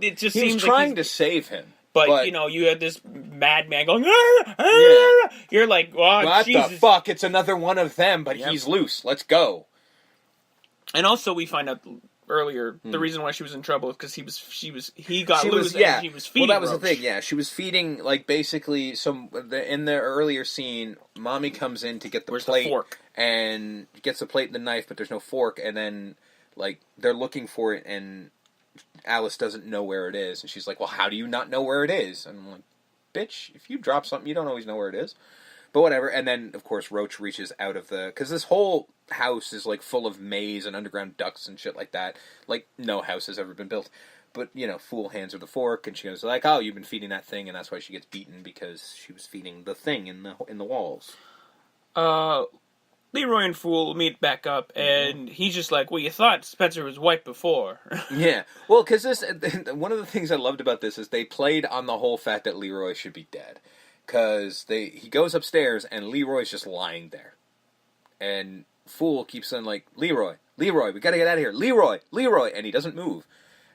it just he was seems trying like to save him. But, you know, you had this madman going, "Arr, arr!" You're like, oh, what Jesus. the fuck? It's another one of them, but he's loose. Let's go. And also, we find out earlier the reason why she was in trouble is because he got loose and she was feeding. Well, that was Roach. the thing. Yeah, she was feeding like basically in the earlier scene. Mommy comes in to get the plate the fork? And gets the plate and the knife, but there's no fork. And then like they're looking for it, and Alice doesn't know where it is, and she's like, "Well, how do you not know where it is?" And I'm like, "Bitch, if you drop something, you don't always know where it is." But whatever. And then, of course, Roach reaches out of because this whole house is like full of maze and underground ducts and shit like that. Like no house has ever been built. But you know, Fool hands her the fork, and she goes like, "Oh, you've been feeding that thing," and that's why she gets beaten because she was feeding the thing in the walls. Leroy and Fool meet back up, and he's just like, "Well, you thought Spencer was white before." Yeah. Well, because one of the things I loved about this is they played on the whole fact that Leroy should be dead. Because he goes upstairs, and Leroy's just lying there. And Fool keeps saying, like, Leroy, we gotta get out of here. Leroy! And he doesn't move.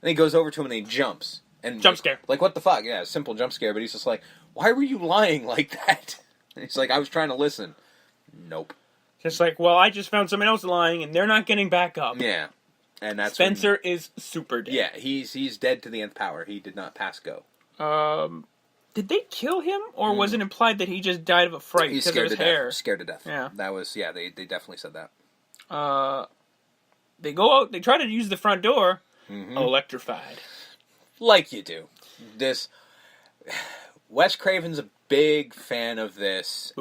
And he goes over to him, and he jumps. And jump scare. Like, what the fuck? Yeah, a simple jump scare, but he's just like, why were you lying like that? And he's like, I was trying to listen. Nope. Just like, well, I just found someone else lying, and they're not getting back up. Yeah. And that's Spencer is super dead. Yeah, he's dead to the nth power. He did not pass go. Did they kill him, or was it implied that he just died of a fright because of his hair? Scared to death. Yeah. That was, they definitely said that. They go out, they try to use the front door, electrified. Like you do. Wes Craven's a big fan of this.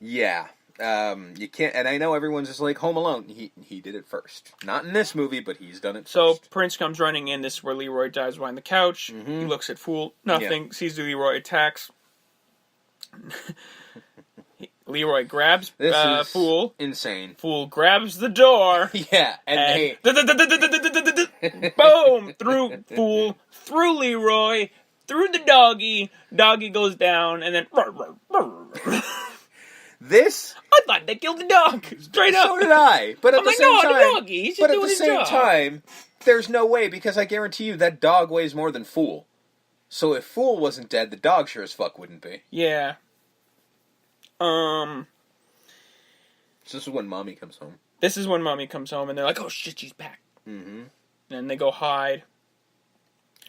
Yeah. You can't, and I know everyone's just like Home Alone. He did it first. Not in this movie, but he's done it first. So Prince comes running in. This is where Leroy dies behind the couch. He looks at Fool. Nothing. Sees Leroy, attacks. Leroy grabs Fool. Insane. Fool grabs the door. Yeah, and boom! Through Fool, through Leroy, through the doggy. Doggy goes down, and then. I thought they killed the dog. Straight up. So did I. But at the same time, the doggy. He's just doing his job. There's no way, because I guarantee you that dog weighs more than Fool. So if Fool wasn't dead, the dog sure as fuck wouldn't be. Yeah. So this is when Mommy comes home. And they're like, "Oh shit, she's back." Mm-hmm. And they go hide.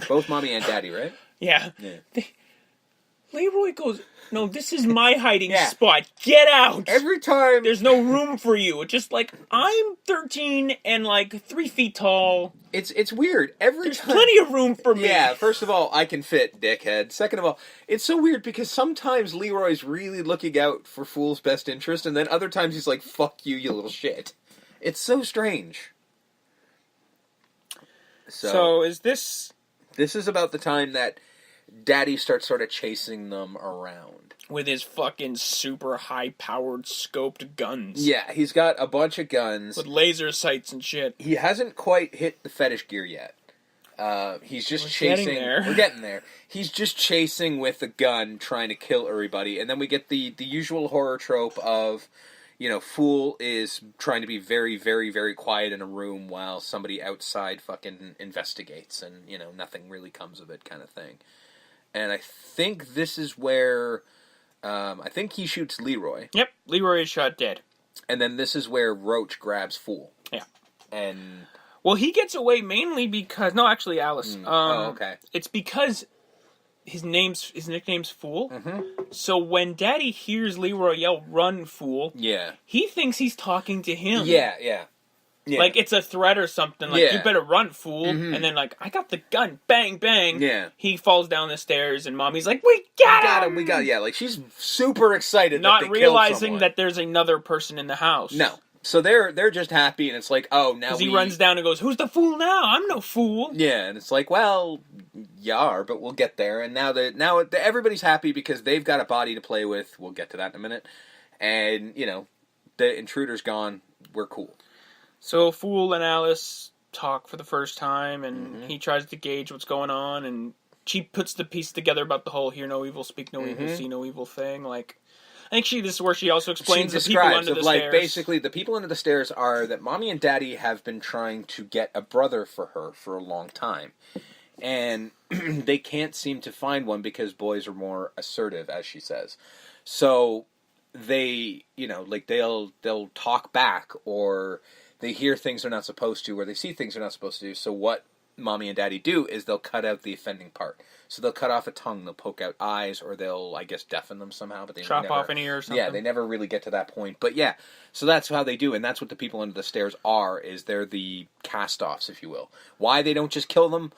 Both Mommy and Daddy, right? Yeah. Leroy goes, "No, this is my hiding spot. Get out!" Every time. There's no room for you. It's just like, I'm 13 and like 3 feet tall. It's weird. There's plenty of room for me. Yeah, first of all, I can fit, dickhead. Second of all, it's so weird because sometimes Leroy's really looking out for Fool's best interest, and then other times he's like, "Fuck you, you little shit." It's so strange. So is this... This is about the time that Daddy starts sort of chasing them around. With his fucking super high-powered scoped guns. Yeah, he's got a bunch of guns. With laser sights and shit. He hasn't quite hit the fetish gear yet. He's just chasing... We're getting there. He's just chasing with a gun, trying to kill everybody. And then we get the usual horror trope of, you know, Fool is trying to be very, very, very quiet in a room while somebody outside fucking investigates. And, you know, nothing really comes of it kind of thing. And I think this is where... I think he shoots Leroy. Yep, Leroy is shot dead. And then this is where Roach grabs Fool. Yeah. And... Well, he gets away mainly because... No, actually, Alice. Okay. It's because his nickname's Fool. Mm-hmm. So when Daddy hears Leroy yell, "Run, Fool," he thinks he's talking to him. Yeah. Like, it's a threat or something. Like, "You better run, Fool." Mm-hmm. And then, like, "I got the gun." Bang, bang. Yeah. He falls down the stairs, and Mommy's like, "We got him! Like, she's super excited Not that they realizing that there's another person in the house. No. So they're just happy, and it's like, oh, now he runs down and goes, "Who's the fool now? I'm no fool." Yeah, and it's like, well, you are, but we'll get there. And now everybody's happy because they've got a body to play with. We'll get to that in a minute. And, you know, the intruder's gone. We're cool. So Fool and Alice talk for the first time, and he tries to gauge what's going on, and she puts the piece together about the whole "hear no evil, speak no evil, see no evil" thing. Like, I think this is where she also explains the people under the stairs. Basically, the people under the stairs are that Mommy and Daddy have been trying to get a brother for her for a long time. And they can't seem to find one because boys are more assertive, as she says. So they, they'll talk back, or they hear things they're not supposed to, or they see things they're not supposed to do. So what Mommy and Daddy do is they'll cut out the offending part. So they'll cut off a tongue, they'll poke out eyes, or they'll, I guess, deafen them somehow. But they chop never, off an ear or something. Yeah, they never really get to that point. But yeah, so that's how they do, and that's what the people under the stairs are, is they're the cast-offs, if you will. Why they don't just kill them,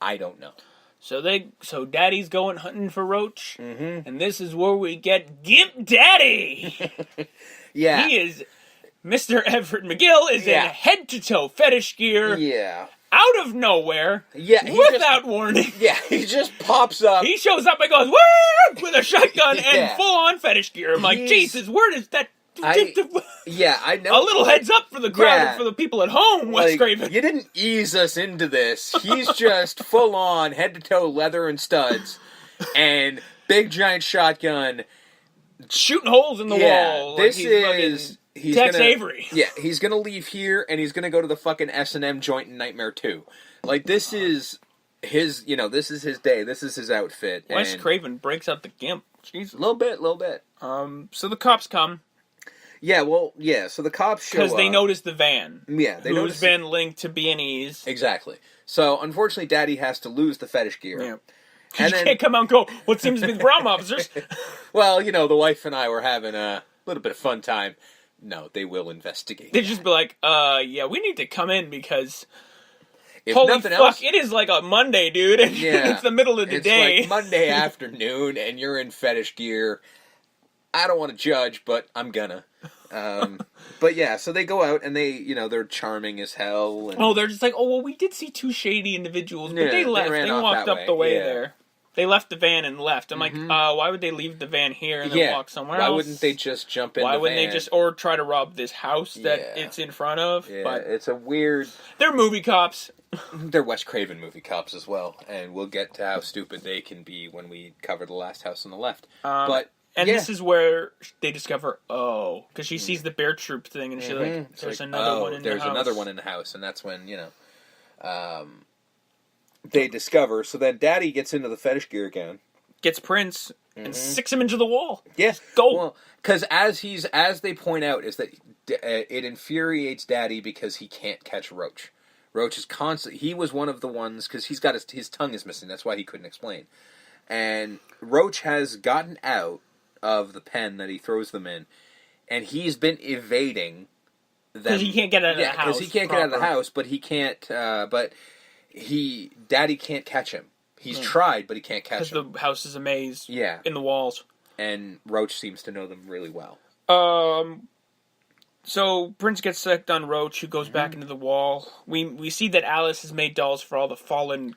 I don't know. So Daddy's going hunting for Roach, and this is where we get Gimp Daddy! Yeah. He is... Mr. Everett McGill is in head-to-toe fetish gear. Yeah. Out of nowhere. Yeah. Without warning. Yeah, he just pops up. He shows up and goes, woo! With a shotgun and full-on fetish gear. I'm like, Jesus, where does that... I know. A little heads up for the crowd, for the people at home, Wes Craven. You didn't ease us into this. He's just full-on, head-to-toe leather and studs, and big giant shotgun. Shooting holes in the wall. This is... He's Tex Avery. Yeah, he's gonna leave here, and he's gonna go to the fucking S&M joint in Nightmare 2. Like, this is his, this is his day. This is his outfit. Wes Craven breaks out the Gimp. Jesus. A little bit. So the cops come. Yeah, so the cops show up. Because they notice the van. Yeah, they notice. Who's been linked to B&E's. Exactly. So, unfortunately, Daddy has to lose the fetish gear. Yeah. And you can't come out and go, what seems to be the problem, officers? Well, the wife and I were having a little bit of fun time. No, they will investigate. They'd just be like, we need to come in because... If holy nothing fuck, else, it is like a Monday, dude. And it's the middle of the day. It's like Monday afternoon, and you're in fetish gear. I don't want to judge, but I'm gonna. But yeah, so they go out, and they're charming as hell. And... they're just like, we did see two shady individuals, but they left. They walked up the way there. They left the van and left. I'm like, why would they leave the van here and then walk somewhere else? Why wouldn't they just jump in the van? Why wouldn't they just, or try to rob this house that it's in front of? Yeah, but it's a weird... They're movie cops. They're Wes Craven movie cops as well, and we'll get to how stupid they can be when we cover The Last House on the Left. This is where they discover, because she sees the bear troop thing, and she's like, there's another one in the house. There's another one in the house, and that's when, they discover. So then Daddy gets into the fetish gear again. Gets Prince and sticks him into the wall. Yes, go. Well, because as they point out, is that it infuriates Daddy because he can't catch Roach. Roach is constant. He was one of the ones because he's got his tongue is missing. That's why he couldn't explain. And Roach has gotten out of the pen that he throws them in, and he's been evading them because he can't get out of the house. Because he can't get out of the house, but he can't. Daddy can't catch him. He's tried, but he can't catch him. Because the house is a maze. Yeah. In the walls. And Roach seems to know them really well. So Prince gets sucked on Roach, who goes back into the wall. We see that Alice has made dolls for all the fallen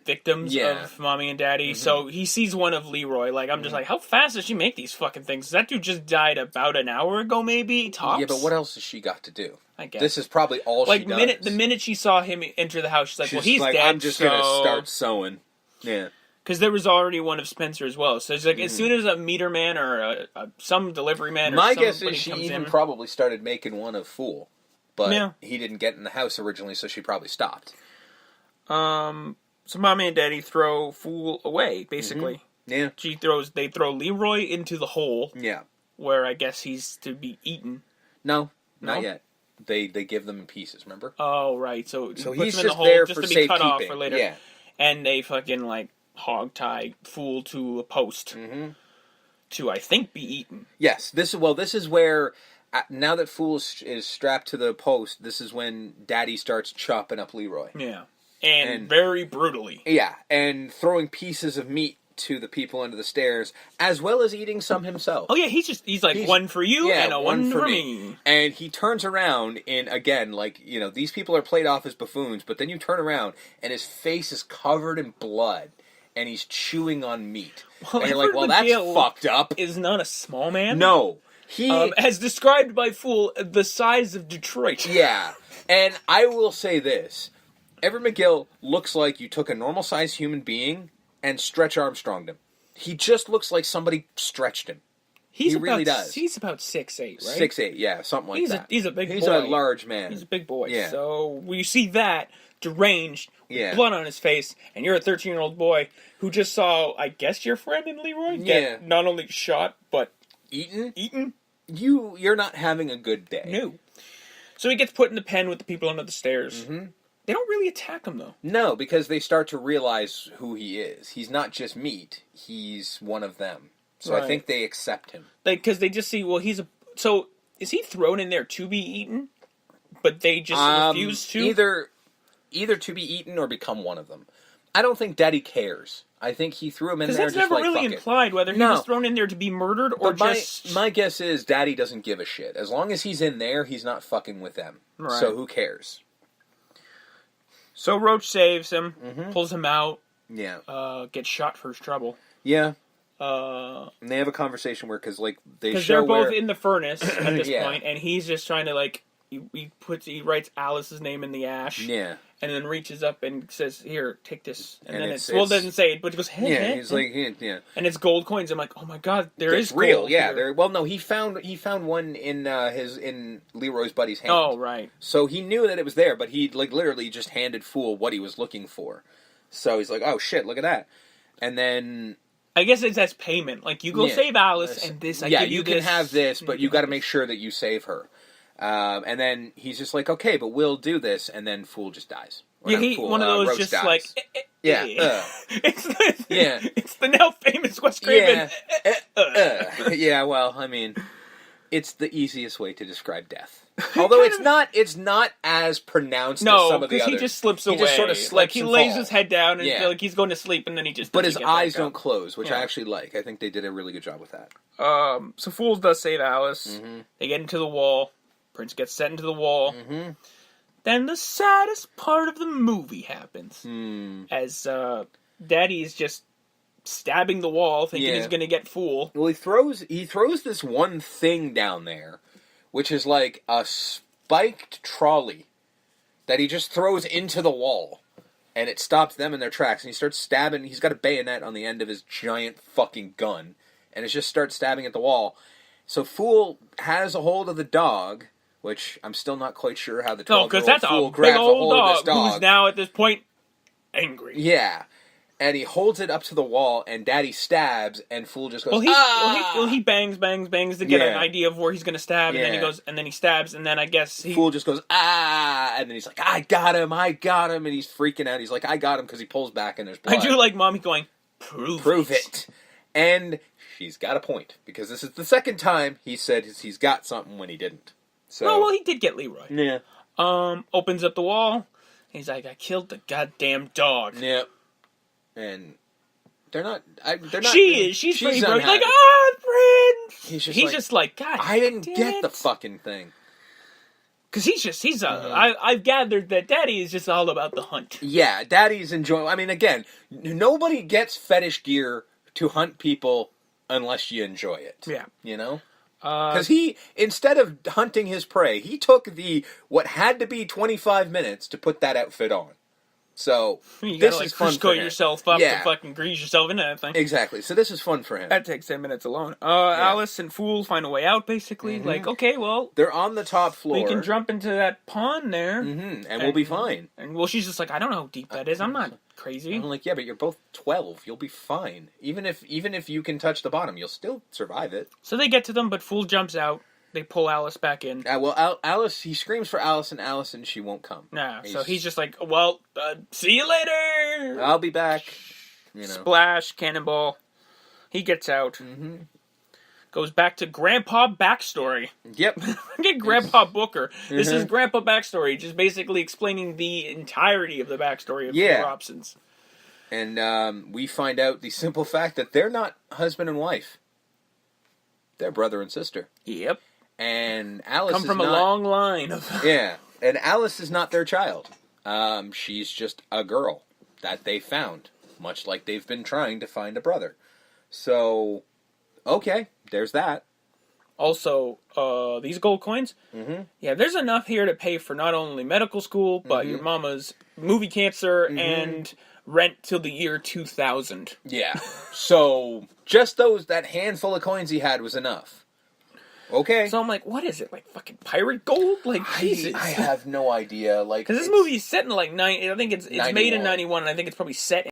victims of Mommy and Daddy. So he sees one of Leroy. Like, I'm just like, how fast does she make these fucking things? That dude just died about an hour ago, maybe? Tops? Yeah, but what else has she got to do? I guess. This is probably all she does. The minute she saw him enter the house, she's like, he's like, dead, I'm just going to start sewing. Yeah. Because there was already one of Spencer as well. So it's like, as soon as a meter man or some delivery man or somebody guess is she even probably started making one of Fool. But he didn't get in the house originally, so she probably stopped. So Mommy and Daddy throw Fool away, basically. Yeah. They throw Leroy into the hole. Yeah. Where I guess he's to be eaten. No, not yet. They give them in pieces, remember? Oh, right. So he's him in just the hole there just for to be cut off safekeeping. for later. Yeah. And they fucking, like, hog tie Fool to a post. To, I think, be eaten. Yes. This is where, now that Fool is strapped to the post, this is when Daddy starts chopping up Leroy. Yeah. And very brutally. Yeah. And throwing pieces of meat to the people under the stairs, as well as eating some himself. Oh yeah, he's like, one for you and a one for me. And he turns around and again, like, these people are played off as buffoons, but then you turn around and his face is covered in blood and he's chewing on meat. Well, and you're like, that's fucked up. Is not a small man. No. He as described by Fool, the size of Detroit. Yeah. And I will say this. Everett McGill looks like you took a normal-sized human being and Stretch Armstronged him. He just looks like somebody stretched him. He really does. He's about 6'8", right? 6'8", yeah, something like that. He's a big boy. He's a large man. He's a big boy. Yeah. So when you see that, deranged, yeah. blood on his face, and you're a 13-year-old boy who just saw, I guess, your friend in Leroy get not only shot, but eaten? You're not having a good day. No. So he gets put in the pen with the people under the stairs. Mm-hmm. They don't really attack him, though. No, because they start to realize who he is. He's not just meat. He's one of them. So I think they accept him. Because they just see, well, so is he thrown in there to be eaten? But they just refuse to? Either to be eaten or become one of them. I don't think Daddy cares. I think he threw him in there just like, fuck it. Because that's never really implied whether he was thrown in there to be murdered or just... My guess is Daddy doesn't give a shit. As long as he's in there, he's not fucking with them. Right. So who cares? So Roach saves him, mm-hmm. pulls him out, gets shot for his trouble. Yeah. And they have a conversation where, because they're both in the furnace at this point, and he's just trying to, he writes Alice's name in the ash. Yeah. And then reaches up and says, "Here, take this." And then it doesn't say it, but it goes, "Hey." Yeah, he's like, yeah. And it's gold coins. I'm like, oh my god, it's real. Gold yeah, here. well, no, he found one in Leroy's buddy's hand. Oh, right. So he knew that it was there, but he literally just handed Fool what he was looking for. So he's like, oh shit, look at that. And then I guess it's as payment. Like, you go save Alice, and this, I give you this. Yeah, you can have this, but you got to make sure that you save her. And then he's just like, okay, but we'll do this, and then Fool just dies. One of those Roach just dies. like... It's the now famous Wes Craven. Yeah, well, I mean, it's the easiest way to describe death. Although it's not as pronounced as some of the others. No, because he just slips away. He just sort of slips he lays his head down and he's going to sleep, and then he just... But his eyes don't close, which I actually like. I think they did a really good job with that. So Fool does save Alice. Mm-hmm. They get into the wall. Prince gets set into the wall. Mm-hmm. Then the saddest part of the movie happens. As Daddy is just stabbing the wall, thinking he's going to get Fool. Well, he throws this one thing down there, which is like a spiked trolley that he just throws into the wall. And it stops them in their tracks. And he starts stabbing. He's got a bayonet on the end of his giant fucking gun. And it just starts stabbing at the wall. So Fool has a hold of the dog, which I'm still not quite sure how the 12-year-old Fool grabs a hold of this dog. Who's now, at this point, angry. Yeah. And he holds it up to the wall, and Daddy stabs, and Fool just goes, he bangs to get an idea of where he's going to stab, and then he goes, and then he stabs, and then I guess Fool just goes, and then he's like, I got him, and he's freaking out. He's like, I got him, because he pulls back, and there's blood. I do like Mommy going, prove it. And she's got a point, because this is the second time he said he's got something when he didn't. So, well, he did get Leroy. Yeah. Opens up the wall. He's like, I killed the goddamn dog. Yep. And they're not. She's pretty broke. Like, Prince. He's just like, God. I didn't get the fucking thing. Because I've gathered that Daddy is just all about the hunt. Yeah, Daddy's enjoying. I mean, again, nobody gets fetish gear to hunt people unless you enjoy it. Yeah. You know? Because he, instead of hunting his prey, he took what had to be 25 minutes to put that outfit on. So, this is fun for him. Yourself up to fucking grease yourself into that thing. Exactly. So this is fun for him. That takes 10 minutes alone. Alice and Fool find a way out, basically. Mm-hmm. Like, okay, well... They're on the top floor. We can jump into that pond there. Mm-hmm. And we'll be fine. And, well, she's just like, I don't know how deep that is. I'm not crazy. I'm like, yeah, but you're both 12. You'll be fine. Even if you can touch the bottom, you'll still survive it. So they get to them, but Fool jumps out. They pull Alice back in. Well, Alice, he screams for Alice, and she won't come. Nah, so he's just like, well, see you later! I'll be back. Splash, cannonball. He gets out. Mm-hmm. Goes back to Grandpa backstory. Yep. Get Grandpa Booker. Mm-hmm. This is Grandpa backstory, just basically explaining the entirety of the backstory of the Robsons. And we find out the simple fact that they're not husband and wife. They're brother and sister. Yep. And Alice come from a long line of... Yeah, and Alice is not their child. She's just a girl that they found, much like they've been trying to find a brother. So, okay, there's that. Also, these gold coins, yeah, there's enough here to pay for not only medical school, but your mama's movie cancer and rent till the year 2000. Yeah. So, just that handful of coins he had was enough. Okay. So I'm like, what is it? Like fucking pirate gold? Like, Jesus. I have no idea. Like, because this movie is set in like I think it's made in 91, and I think it's probably set